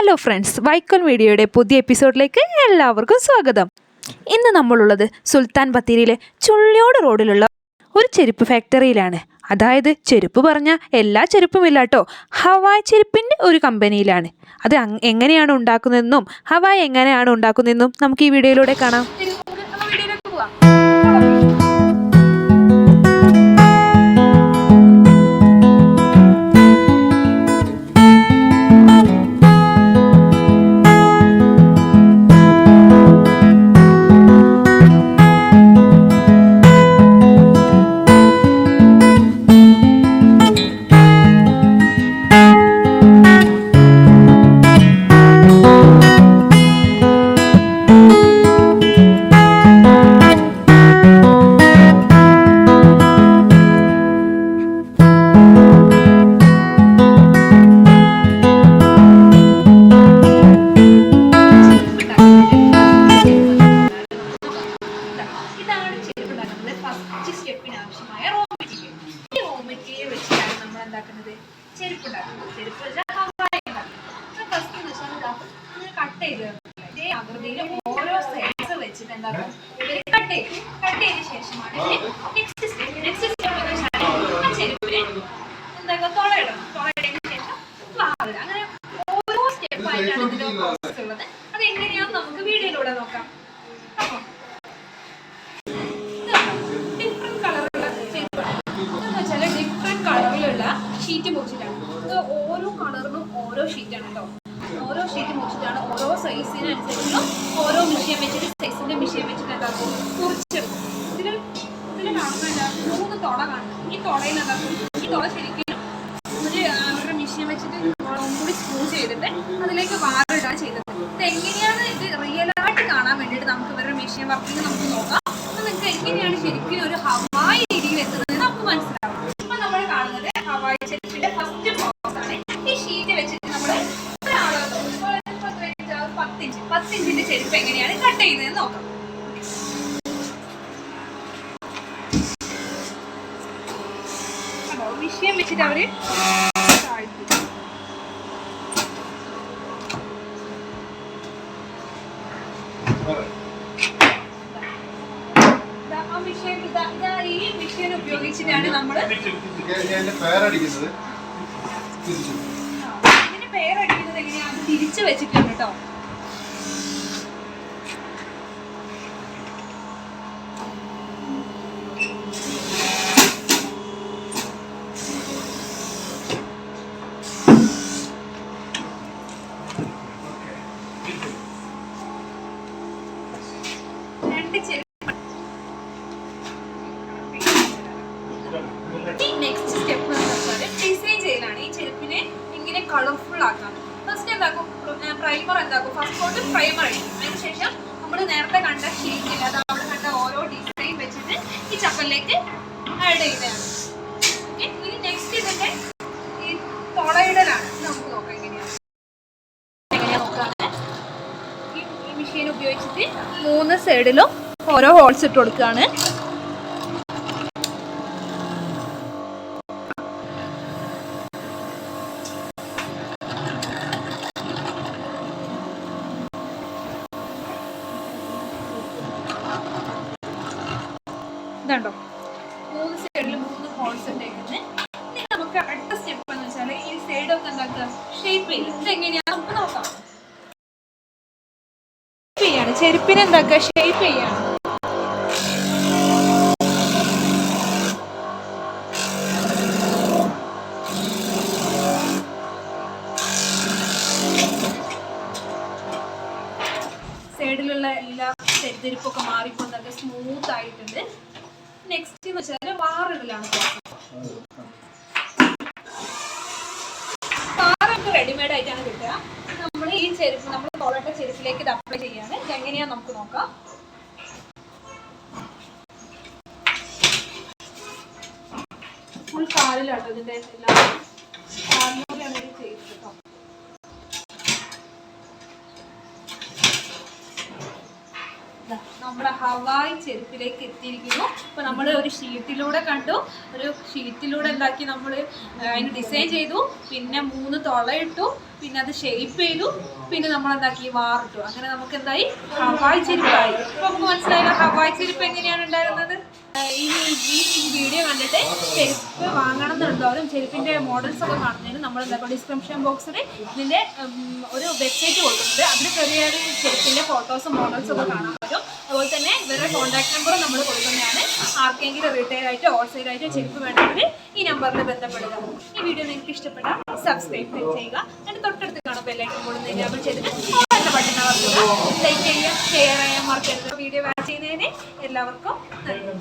Hello friends, വൈക്കോൽ മീഡിയയുടെ പുതിയ എപ്പിസോഡിലേക്ക് എല്ലാവർക്കും സ്വാഗതം. ഇന്ന് നമ്മളുള്ളത് സുൽത്താൻ ബത്തേരിയിലെ ചുള്ളിയോട് റോഡിലുള്ള ഒരു ചെരുപ്പ് ഫാക്ടറിയിലാണ്. അതായത് ചെരുപ്പ് പറഞ്ഞാൽ എല്ലാ ചെരുപ്പും ഇല്ലാട്ടോ, ഹവായ് ചെരുപ്പിൻ്റെ ഒരു കമ്പനിയിലാണ്. അത് എങ്ങനെയാണ് ഉണ്ടാക്കുന്നതെന്നും ഹവായ് എങ്ങനെയാണ് ഉണ്ടാക്കുന്നതെന്നും നമുക്ക് ഈ വീഡിയോയിലൂടെ കാണാം. ആകൃതിയിൽ ഓരോ സൈസ് വെച്ചിട്ട് എന്താക്കും കട്ട് ചെയ്ത ശേഷമാണ് നെക്സ്റ്റ് സ്റ്റെപ്പ് ആ ചെരുപ്പിന് എന്താക്കുക തുളയിടണം. ശേഷം വാറിടുക. അങ്ങനെ ഓരോ സ്റ്റെപ്പായിട്ടാണ് ഇതിന്റെ പ്രോസസ് ഉള്ളത്. അത് എങ്ങനെയാണെന്ന് നമുക്ക് വീഡിയോയിലൂടെ നോക്കാം. അപ്പോൾ ഡിഫറെന്റ് കളറുള്ള ചെരുപ്പാണ്. എന്താണെന്ന് വെച്ചാൽ ഡിഫറെന്റ് കളറിലുള്ള ഷീറ്റ് മുറിച്ചിട്ടാണ്. ഇത് ഓരോ കളറിനും ഓരോ ഷീറ്റാണ് കേട്ടോ. ഓരോ ഷീറ്റ് മുറിച്ചിട്ടാണ് ഓരോ സൈസിനനുസരിച്ചുള്ള ഓരോ മിഷ്യൻ വെച്ചിട്ട് സൈസിന്റെ മിഷ്യൻ വെച്ചിട്ട് എന്താക്കും മുറിച്ചെടുക്കും. ഇതിൽ കാണുന്നില്ല 3 തുള കാണുന്നത്. ഈ തുളയിൽ എന്താക്കും ഈ തുള ശരിക്കും അവരുടെ മിഷ്യൻ വെച്ചിട്ട് കൂടി സ്ക്രൂ ചെയ്തിട്ട് അതിലേക്ക് വാറിടുക ചെയ്തത്. ഇത് എങ്ങനെയാണ് ഇത് റിയലായിട്ട് കാണാൻ വേണ്ടിയിട്ട് നമുക്ക് ഇവരുടെ മിഷ്യൻ വർക്കിംഗ് നമുക്ക് നോക്കാം. അപ്പം നിങ്ങൾക്ക് എങ്ങനെയാണ് ശരിക്കും ഒരു ഹവായ് രീതിയിൽ എത്തുന്നത് നമുക്ക് മനസ്സിലാവും. ഇപ്പം നമ്മൾ കാണുന്നത് ഹവായ് ചെരുപ്പിന്റെ ഫസ്റ്റ് പ്രോസസ് ആണ്. ഈ ഷീറ്റ് വെച്ചിട്ട് നമ്മൾ 10 ഇഞ്ചിന്റെ ചെരുപ്പ് എങ്ങനെയാണ് കട്ട് ചെയ്യുന്നതെന്ന് നോക്കാം. മിഷ്യൻ വെച്ചിട്ട് അവര് ഈ മിഷ്യൻ ഉപയോഗിച്ചിട്ടാണ് നമ്മള് ഇതിന് പേരടിക്കുന്നത് എങ്ങനെയാണ് തിരിച്ചു വെച്ചിട്ടുണ്ട് കേട്ടോ. നെക്സ്റ്റ് സ്റ്റെപ്പ് ഡിസൈൻ ചെയ്യലാണ്. ഈ ചെരുപ്പിനെ ഇങ്ങനെ കളർഫുൾ ആക്കാം. ഫസ്റ്റ് എന്താക്കും പ്രൈമർ എന്താക്കും ഫസ്റ്റ് കോട്ട് പ്രൈമർ അടിക്കും. അതിനുശേഷം നമ്മൾ നേരത്തെ കണ്ട ഷീറ്റിൽ അത് അവിടെ കണ്ട ഓരോ ഡിസൈൻ വെച്ചിട്ട് ഈ ചപ്പലിലേക്ക് ആഡ് ചെയ്യുന്നതാണ്. ഓക്കെ, ഇനി നെക്സ്റ്റ് ഇതിന്റെ ഈ തുളയിടലാണ്. നമുക്ക് നോക്കാം എങ്ങനെയാണ് നോക്കാണ്. ഈ മെഷീൻ ഉപയോഗിച്ചിട്ട് 3 സൈഡിലും ഓരോ ഹോൾസ് ഇട്ട് കൊടുക്കുകയാണ്. ഇതുണ്ടോ 3 സൈഡിൽ 3 ഹോൾസ് ഇട്ടേക്കുന്നത്. ഇനി നമുക്ക് അടുത്ത സ്റ്റെപ്പ് എന്ന് വെച്ചാൽ ഈ സൈഡൊക്കെ എന്താക്കുക ഷേപ്പ് ചെയ്യും. ഇതെങ്ങനെയാണ് നമുക്ക് നോക്കാം. ചെരുപ്പിനെ എന്താക്കുക ഷേപ്പ് ചെയ്യാണ്. സൈഡിലുള്ള എല്ലാ തെരിപ്പൊക്കെ മാറിക്കൊണ്ടൊക്കെ സ്മൂത്ത് ആയിട്ടുണ്ട്. നെക്സ്റ്റ് എന്ന് വെച്ചാൽ വാറിടലാണ്. വാറൊക്കെ റെഡിമെയ്ഡ് ആയിട്ടാണ് കിട്ടുക. നമ്മൾ ഈ ചെരുപ്പ് നമ്മൾ തുളട്ട ചെരുപ്പിലേക്ക് ഇത് അപ്ലൈ ചെയ്യാണ്. ഇതെങ്ങനെയാന്ന് നമുക്ക് നോക്കാം. ഫുൾ കാലിലാട്ടോ ഇതിന്റെ എല്ലാം കാലിലൂടെയാണ് ഇത് ചെയ്തത് കേട്ടോ. നമ്മുടെ ഹവായ് ചെരുപ്പിലേക്ക് എത്തിയിരിക്കുന്നു. അപ്പോൾ നമ്മൾ ഒരു ഷീറ്റിലൂടെ കണ്ടു, ഒരു ഷീറ്റിലൂടെ എന്താക്കി നമ്മൾ അതിന് ഡിസൈൻ ചെയ്തു, പിന്നെ 3 തുള ഇട്ടു, പിന്നെ അത് ഷേപ്പ് ചെയ്തു, പിന്നെ നമ്മൾ എന്താക്കി വാറിട്ടു. അങ്ങനെ നമുക്ക് എന്തായി ഹവായ് ചെരുപ്പായി. അപ്പൊ നമുക്ക് മനസ്സിലായല്ലോ ഹവായ് ചെരുപ്പ് എങ്ങനെയാണ് ഉണ്ടായിരുന്നത്. ഈ വീഡിയോ കണ്ടിട്ട് ചെരുപ്പ് വാങ്ങണം എന്നുള്ളവരും ചെരുപ്പിന്റെ മോഡൽസ് ഒക്കെ കാണുന്നതിന് നമ്മൾ എന്താ ഡിസ്ക്രിപ്ഷൻ ബോക്സിൽ ഇതിന്റെ ഒരു വെബ്സൈറ്റ് കൊടുക്കുന്നുണ്ട്. അതിൽ കയറിയ ചെരുപ്പിന്റെ ഫോട്ടോസും മോഡൽസും ഒക്കെ കാണാൻ പറ്റും. അതുപോലെ തന്നെ ഇവരുടെ കോൺടാക്ട് നമ്പർ നമ്മൾ കൊടുക്കുന്നതാണ്. ആർക്കെങ്കിലും റീറ്റെയിൽ ആയിട്ടോ ഹോൾസെയിൽ ആയിട്ടോ ചെരുപ്പ് വേണമെങ്കിൽ ഈ നമ്പറിൽ ബന്ധപ്പെടുക. ഈ വീഡിയോ നിങ്ങൾക്ക് ഇഷ്ടപ്പെട്ടാൽ സബ്സ്ക്രൈബ് ചെയ്യുക. അതിന് തൊട്ടടുത്ത് കാണും ബെല്ലൈക്കൺ കൂടുന്ന എനാബിൾ ചെയ്തിട്ട് ബട്ടൺ അമർത്തുക. ലൈക്ക് ചെയ്യുക, ഷെയർ ചെയ്യാൻ മറക്കരുത്. വീഡിയോ വാച്ച് ചെയ്യുന്നതിന് എല്ലാവർക്കും നന്ദി.